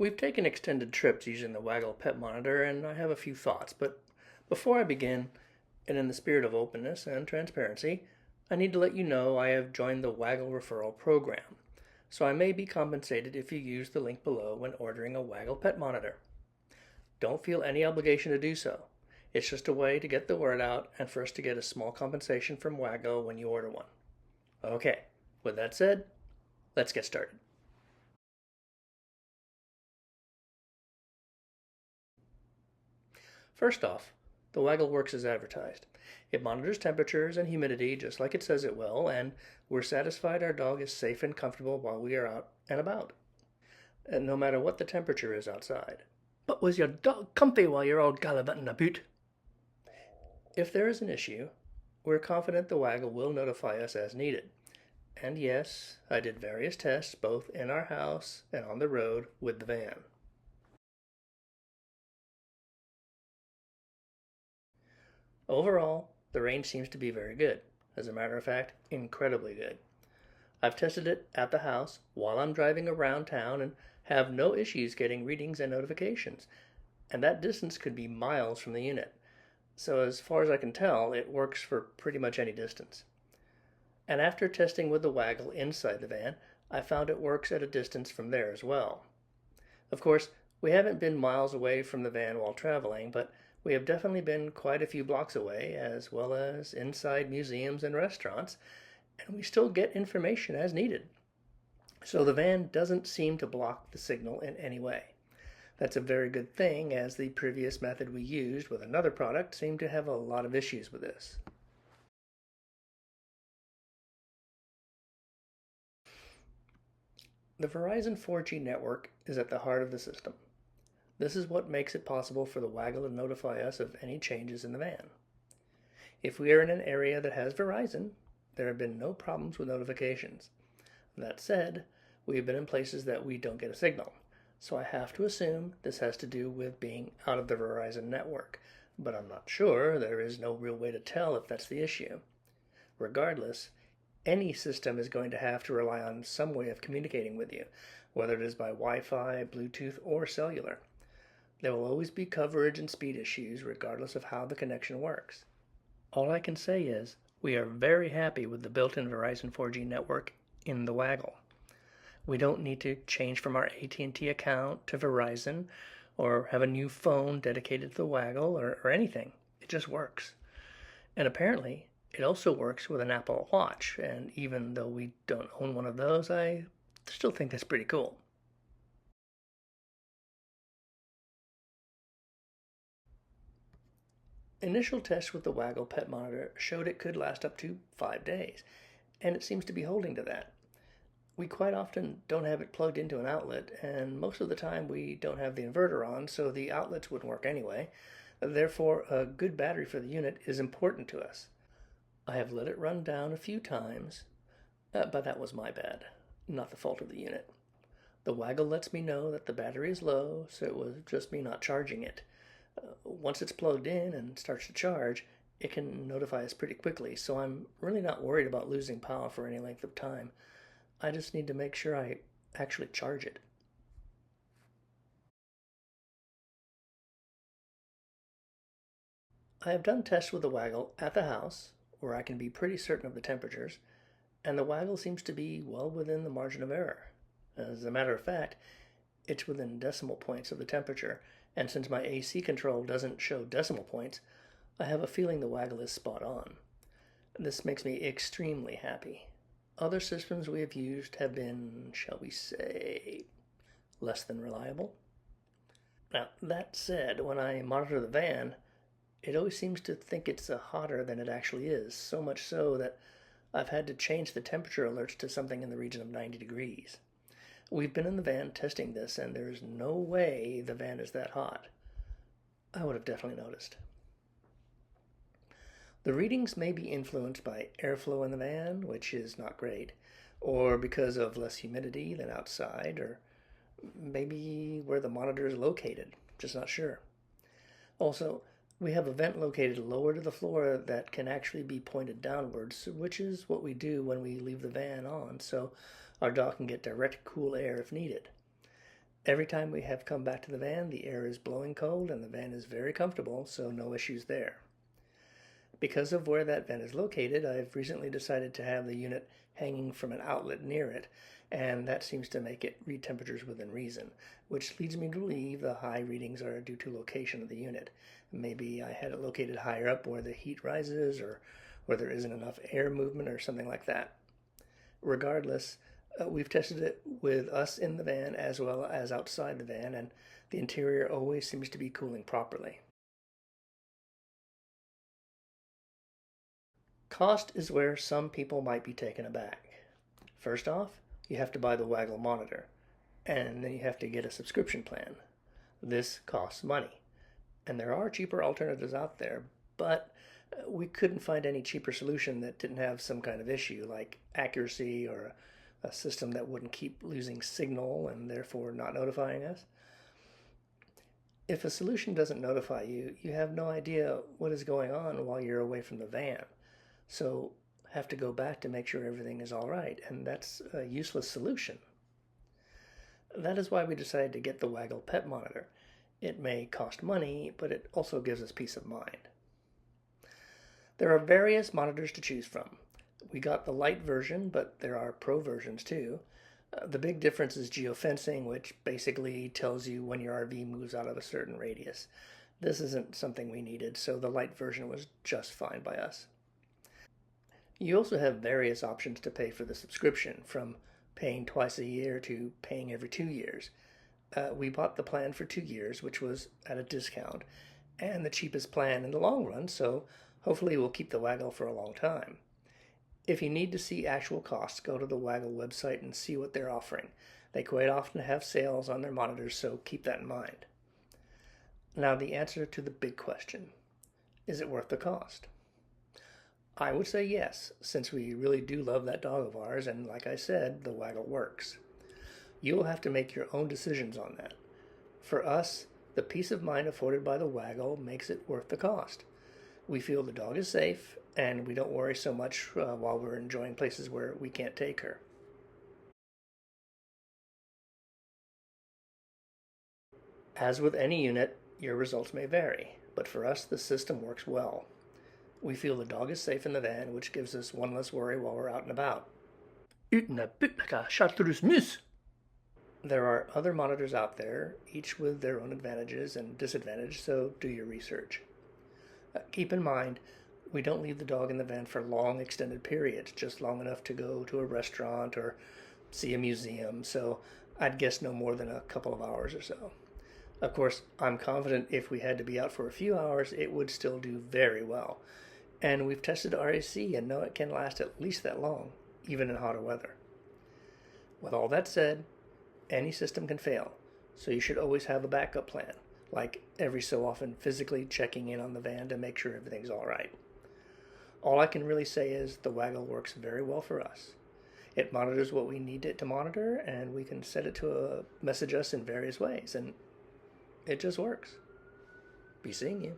We've taken extended trips using the Waggle pet monitor, and I have a few thoughts. But before I begin, and in the spirit of openness and transparency, I need to let you know I have joined the Waggle Referral program, so I may be compensated if you use the link below when ordering a Waggle pet monitor. Don't feel any obligation to do so. It's just a way to get the word out and for us to get a small compensation from Waggle when you order one. Okay, with that said, let's get started. First off, the Waggle works as advertised. It monitors temperatures and humidity just like it says it will, and we're satisfied our dog is safe and comfortable while we are out and about, and no matter what the temperature is outside. But was your dog comfy while you're all gallivanting about? If there is an issue, we're confident the Waggle will notify us as needed. And yes, I did various tests both in our house and on the road with the van. Overall, the range seems to be very good. As a matter of fact, incredibly good. I've tested it at the house while I'm driving around town and have no issues getting readings and notifications. And that distance could be miles from the unit. So as far as I can tell, it works for pretty much any distance. And after testing with the Waggle inside the van, I found it works at a distance from there as well. Of course, we haven't been miles away from the van while traveling, but we have definitely been quite a few blocks away, as well as inside museums and restaurants, and we still get information as needed. So the van doesn't seem to block the signal in any way. That's a very good thing, as the previous method we used with another product seemed to have a lot of issues with this. The Verizon 4G network is at the heart of the system. This is what makes it possible for the Waggle to notify us of any changes in the van. If we are in an area that has Verizon, there have been no problems with notifications. That said, we have been in places that we don't get a signal, so I have to assume this has to do with being out of the Verizon network, but I'm not sure. There is no real way to tell if that's the issue. Regardless, any system is going to have to rely on some way of communicating with you, whether it is by Wi-Fi, Bluetooth, or cellular. There will always be coverage and speed issues regardless of how the connection works. All I can say is we are very happy with the built-in Verizon 4G network in the Waggle. We don't need to change from our AT&T account to Verizon or have a new phone dedicated to the Waggle or anything. It just works. And apparently, it also works with an Apple Watch, and even though we don't own one of those, I still think that's pretty cool. Initial tests with the Waggle pet monitor showed it could last up to 5 days, and it seems to be holding to that. We quite often don't have it plugged into an outlet, and most of the time we don't have the inverter on, so the outlets wouldn't work anyway. Therefore, a good battery for the unit is important to us. I have let it run down a few times, but that was my bad, not the fault of the unit. The Waggle lets me know that the battery is low, so it was just me not charging it. Once it's plugged in and starts to charge, it can notify us pretty quickly, so I'm really not worried about losing power for any length of time. I just need to make sure I actually charge it. I have done tests with the Waggle at the house, where I can be pretty certain of the temperatures, and the Waggle seems to be well within the margin of error. As a matter of fact, it's within decimal points of the temperature, and since my AC control doesn't show decimal points, I have a feeling the Waggle is spot on. This makes me extremely happy. Other systems we have used have been, shall we say, less than reliable. Now, that said, when I monitor the van, it always seems to think it's hotter than it actually is, so much so that I've had to change the temperature alerts to something in the region of 90 degrees. We've been in the van testing this, and there's no way the van is that hot. I would have definitely noticed. The readings may be influenced by airflow in the van, which is not great, or because of less humidity than outside, or maybe where the monitor is located. Just not sure. Also, we have a vent located lower to the floor that can actually be pointed downwards, which is what we do when we leave the van on, so our dog can get direct cool air if needed. Every time we have come back to the van, the air is blowing cold and the van is very comfortable, so no issues there. Because of where that van is located, I've recently decided to have the unit hanging from an outlet near it, and that seems to make it read temperatures within reason, which leads me to believe the high readings are due to location of the unit. Maybe I had it located higher up where the heat rises, or where there isn't enough air movement or something like that. Regardless, we've tested it with us in the van as well as outside the van, and the interior always seems to be cooling properly. Cost is where some people might be taken aback. First off, you have to buy the Waggle monitor, and then you have to get a subscription plan. This costs money, and there are cheaper alternatives out there, but we couldn't find any cheaper solution that didn't have some kind of issue like accuracy or a system that wouldn't keep losing signal and therefore not notifying us. If a solution doesn't notify you, you have no idea what is going on while you're away from the van. So have to go back to make sure everything is all right, and that's a useless solution. That is why we decided to get the Waggle Pet Monitor. It may cost money, but it also gives us peace of mind. There are various monitors to choose from. We got the light version, but there are pro versions too. The big difference is geofencing, which basically tells you when your RV moves out of a certain radius. This isn't something we needed, so the light version was just fine by us. You also have various options to pay for the subscription, from paying twice a year to paying every 2 years. We bought the plan for 2 years, which was at a discount, and the cheapest plan in the long run, so hopefully we'll keep the Waggle for a long time. If you need to see actual costs, go to the Waggle website and see what they're offering. They quite often have sales on their monitors, so keep that in mind. Now the answer to the big question. Is it worth the cost? I would say yes, since we really do love that dog of ours, and like I said, the Waggle works. You will have to make your own decisions on that. For us, the peace of mind afforded by the Waggle makes it worth the cost. We feel the dog is safe, and we don't worry so much while we're enjoying places where we can't take her. As with any unit, your results may vary, but for us the system works well. We feel the dog is safe in the van, which gives us one less worry while we're out and about. There are other monitors out there, each with their own advantages and disadvantages, so do your research. Keep in mind, we don't leave the dog in the van for long extended periods, just long enough to go to a restaurant or see a museum, so I'd guess no more than a couple of hours or so. Of course, I'm confident if we had to be out for a few hours, it would still do very well. And we've tested RAC and know it can last at least that long, even in hotter weather. With all that said, any system can fail, so you should always have a backup plan, like every so often physically checking in on the van to make sure everything's all right. All I can really say is the Waggle works very well for us. It monitors what we need it to monitor, and we can set it to message us in various ways, and it just works. Be seeing you.